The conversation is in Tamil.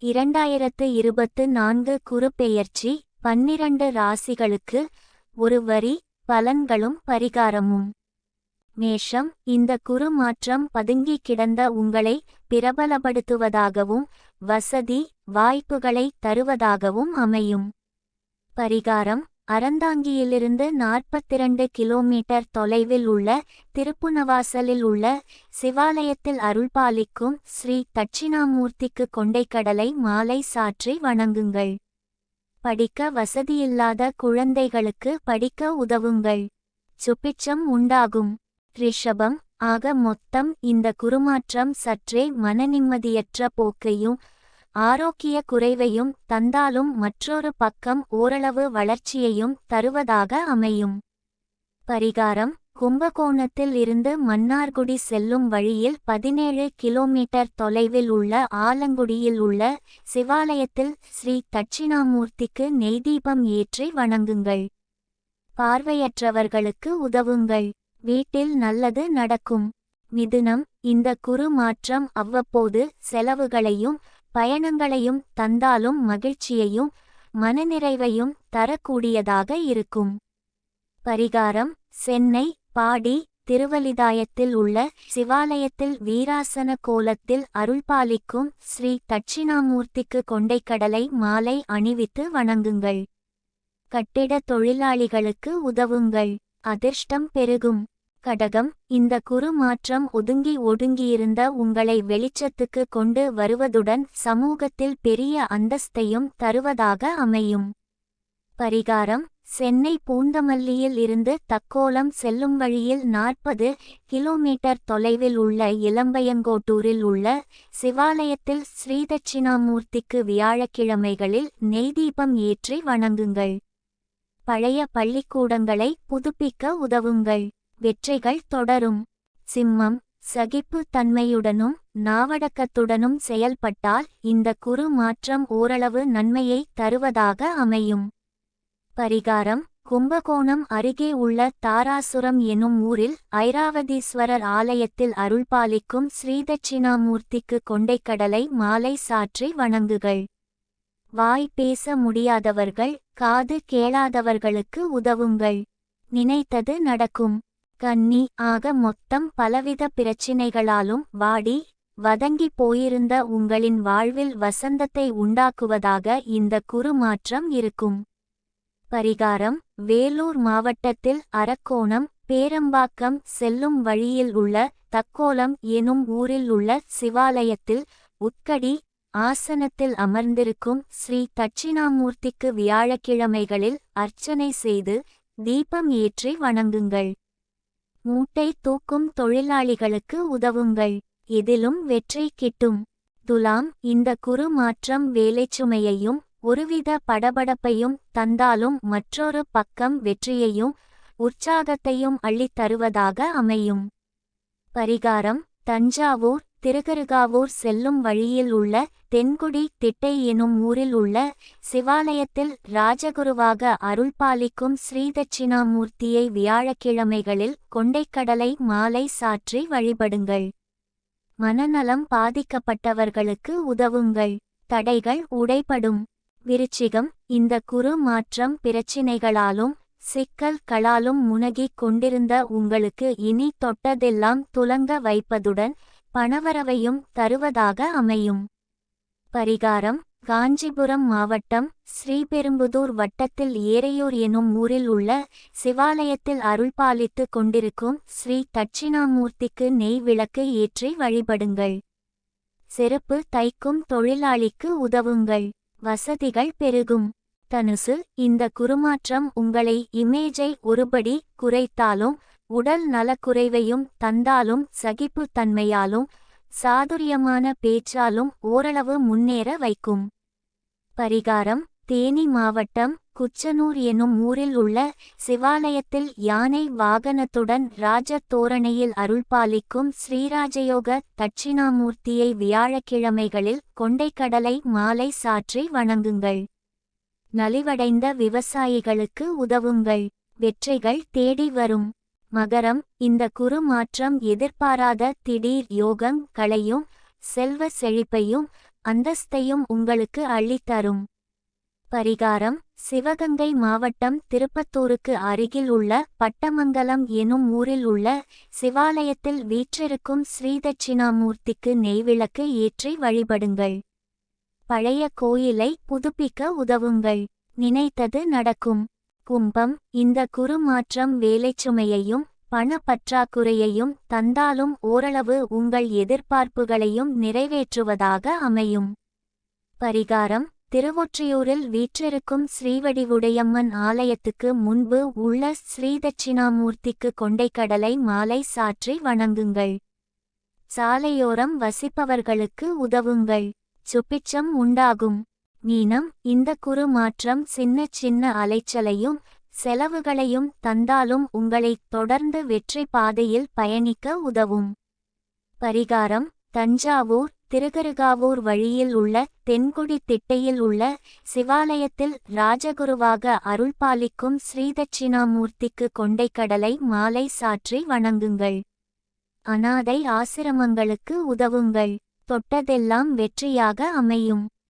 2024 குருபெயர்ச்சி 12 ராசிகளுக்கு ஒரு வரி பலன்களும் பரிகாரமும். மேஷம், இந்த குரு மாற்றம் பதுங்கி கிடந்த உங்களை பிரபலப்படுத்துவதாகவும் வசதி வாய்ப்புகளை தருவதாகவும் அமையும். பரிகாரம்: அறந்தாங்கியிலிருந்து 42 கிலோமீட்டர் தொலைவில் உள்ள திருப்புனவாசலில் உள்ள சிவாலயத்தில் அருள்பாலிக்கும் ஸ்ரீ தட்சிணாமூர்த்திக்கு கொண்டைக்கடலை மாலை சாற்றி வணங்குங்கள். படிக்க வசதியில்லாத குழந்தைகளுக்கு படிக்க உதவுங்கள். சுபிட்சம் உண்டாகும். ரிஷபம், ஆக மொத்தம் இந்த குருமாற்றம் சற்றே மனநிம்மதியற்ற போக்கையும் ஆரோக்கிய குறைவையும் தந்தாலும் மற்றொரு பக்கம் ஓரளவு வளர்ச்சியையும் தருவதாக அமையும். பரிகாரம்: கும்பகோணத்தில் இருந்து மன்னார்குடி செல்லும் வழியில் 17 கிலோமீட்டர் தொலைவில் உள்ள ஆலங்குடியில் உள்ள சிவாலயத்தில் ஸ்ரீ தட்சிணாமூர்த்திக்கு நெய்தீபம் ஏற்றி வணங்குங்கள். பார்வையற்றவர்களுக்கு உதவுங்கள். வீட்டில் நல்லது நடக்கும். மிதுனம், இந்த குரு மாற்றம் அவ்வப்போது செலவுகளையும் பயணங்களையும் தந்தாலும் மகிழ்ச்சியையும் மனநிறைவையும் தரக்கூடியதாக இருக்கும். பரிகாரம்: சென்னை பாடி திருவலிதாயத்தில் உள்ள சிவாலயத்தில் வீராசன கோலத்தில் அருள்பாலிக்கும் ஸ்ரீ தட்சிணாமூர்த்திக்கு கொண்டைக்கடலை மாலை அணிவித்து வணங்குங்கள். கட்டிட தொழிலாளிகளுக்கு உதவுங்கள். அதிர்ஷ்டம் பெருகும். கடகம், இந்த குரு மாற்றம் ஒதுங்கியிருந்த உங்களை வெளிச்சத்துக்கு கொண்டு வருவதுடன் சமூகத்தில் பெரிய அந்தஸ்தையும் தருவதாக அமையும். பரிகாரம்: சென்னை பூந்தமல்லியில் இருந்து தக்கோலம் செல்லும் வழியில் 40 கிலோமீட்டர் தொலைவில் உள்ள இளம்பயங்கோட்டூரில் உள்ள சிவாலயத்தில் ஸ்ரீதட்சிணாமூர்த்திக்கு வியாழக்கிழமைகளில் நெய்தீபம் ஏற்றி வணங்குங்கள். பழைய பள்ளிக்கூடங்களை புதுப்பிக்க உதவுங்கள். வெற்றிகள் தொடரும். சிம்மம், சகிப்பு தன்மையுடனும் நாவடக்கத்துடனும் செயல்பட்டால் இந்த குரு மாற்றம் ஓரளவு நன்மையை தருவதாக அமையும். பரிகாரம்: கும்பகோணம் அருகே உள்ள தாராசுரம் எனும் ஊரில் ஐராவதீஸ்வரர் ஆலயத்தில் அருள்பாலிக்கும் ஸ்ரீதட்சிணாமூர்த்திக்கு கொண்டைக்கடலை மாலை சாற்றி வணங்குகள். வாய் பேச முடியாதவர்கள் காது கேளாதவர்களுக்கு உதவுங்கள். நினைத்தது நடக்கும். கன்னி, ஆக மொத்தம் பலவித பிரச்சினைகளாலும் வாடி வதங்கி போயிருந்த உங்களின் வாழ்வில் வசந்தத்தை உண்டாக்குவதாக இந்த குரு மாற்றம் இருக்கும். பரிகாரம்: வேலூர் மாவட்டத்தில் அரக்கோணம் பேரம்பாக்கம் செல்லும் வழியில் உள்ள தக்கோலம் எனும் ஊரில் உள்ள சிவாலயத்தில் உட்கடி ஆசனத்தில் அமர்ந்திருக்கும் ஸ்ரீ தட்சிணாமூர்த்திக்கு வியாழக்கிழமைகளில் அர்ச்சனை செய்து தீபம் ஏற்றி வணங்குங்கள். மூட்டை தூக்கும் தொழிலாளிகளுக்கு உதவுங்கள். இதிலும் வெற்றி கிட்டும். துலாம், இந்த குரு மாற்றம் வேலைச்சுமையையும் ஒருவித படபடப்பையும் தந்தாலும் மற்றொரு பக்கம் வெற்றியையும் உற்சாகத்தையும் அள்ளித் தருவதாக அமையும். பரிகாரம்: தஞ்சாவூர் திருக்கருகாவூர் செல்லும் வழியில் உள்ள தென்குடி திட்டை எனும் ஊரில் உள்ள சிவாலயத்தில் ராஜகுருவாக அருள்பாலிக்கும் ஸ்ரீதட்சிணாமூர்த்தியை வியாழக்கிழமைகளில் கொண்டைக்கடலை மாலை சாற்றி வழிபடுங்கள். மனநலம் பாதிக்கப்பட்டவர்களுக்கு உதவுங்கள். தடைகள் உடைபடும். விருச்சிகம், இந்த குரு மாற்றம் பிரச்சினைகளாலும் சிக்கல்களாலும் முனகிக் கொண்டிருந்த உங்களுக்கு இனி தொட்டதெல்லாம் துலங்க வைப்பதுடன் பணவரவையும் தருவதாக அமையும். பரிகாரம்: காஞ்சிபுரம் மாவட்டம் ஸ்ரீபெரும்புதூர் வட்டத்தில் ஏரையூர் எனும் ஊரில் உள்ள சிவாலயத்தில் அருள்பாலித்து கொண்டிருக்கும் ஸ்ரீ தட்சிணாமூர்த்திக்கு நெய் விளக்கு ஏற்றி வழிபடுங்கள். செருப்பு தைக்கும் தொழிலாளிக்கு உதவுங்கள். வசதிகள் பெருகும். தனுசு, இந்த குருமாற்றம் உங்களை இமேஜை ஒருபடி குறைத்தாலும் உடல் நலக்குறைவையும் தந்தாலும் சகிப்பு தன்மையாலும் சாதுரியமான பேச்சாலும் ஓரளவு முன்னேற வைக்கும். பரிகாரம்: தேனி மாவட்டம் குச்சனூர் எனும் ஊரில் உள்ள சிவாலயத்தில் யானை வாகனத்துடன் ராஜ தோரணையில் அருள்பாலிக்கும் ஸ்ரீராஜயோக தட்சிணாமூர்த்தியை வியாழக்கிழமைகளில் கொண்டைக்கடலை மாலை சாற்றி வணங்குங்கள். நலிவடைந்த விவசாயிகளுக்கு உதவுங்கள். வெற்றிகள் தேடி வரும். மகரம், இந்த குரு மாற்றம் எதிர்பாராத திடீர் யோகங்களையும் செல்வ செழிப்பையும் அந்தஸ்தையும் உங்களுக்கு அள்ளித்தரும். பரிகாரம்: சிவகங்கை மாவட்டம் திருப்பத்தூருக்கு அருகில் உள்ள பட்டமங்கலம் எனும் ஊரில் உள்ள சிவாலயத்தில் வீற்றிருக்கும் ஸ்ரீதட்சிணாமூர்த்திக்கு நெய்விளக்கு ஏற்றி வழிபடுங்கள். பழைய கோயிலை புதுப்பிக்க உதவுங்கள். நினைத்தது நடக்கும். கும்பம்: இந்த குரு மாற்றம் வேலைச்சுமையையும் பண பற்றாக்குறையையும் தந்தாலும் ஓரளவு உங்கள் எதிர்பார்ப்புகளையும் நிறைவேற்றுவதாக அமையும். பரிகாரம்: திருவொற்றியூரில் வீற்றிருக்கும் ஸ்ரீவடிவுடையம்மன் ஆலயத்துக்கு முன்பு உள்ள ஸ்ரீதட்சிணாமூர்த்திக்கு கொண்டைக்கடலை மாலை சாற்றி வணங்குங்கள். சாலையோரம் வசிப்பவர்களுக்கு உதவுங்கள். சுபிட்சம் உண்டாகும். மீனம்: இந்த குரு மாற்றம் சின்ன சின்ன அலைச்சலையும் செலவுகளையும் தந்தாலும் உங்களை தொடர்ந்து வெற்றி பாதையில் பயணிக்க உதவும். பரிகாரம்: தஞ்சாவூர் திருக்கருகாவூர் வழியில் உள்ள தென்குடி திட்டையில் உள்ள சிவாலயத்தில் ராஜகுருவாக அருள்பாலிக்கும் ஸ்ரீதட்சிணாமூர்த்திக்கு கொண்டைக்கடலை மாலை சாற்றி வணங்குங்கள். அநாதை ஆசிரமங்களுக்கு உதவுங்கள். தொட்டதெல்லாம் வெற்றியாக அமையும்.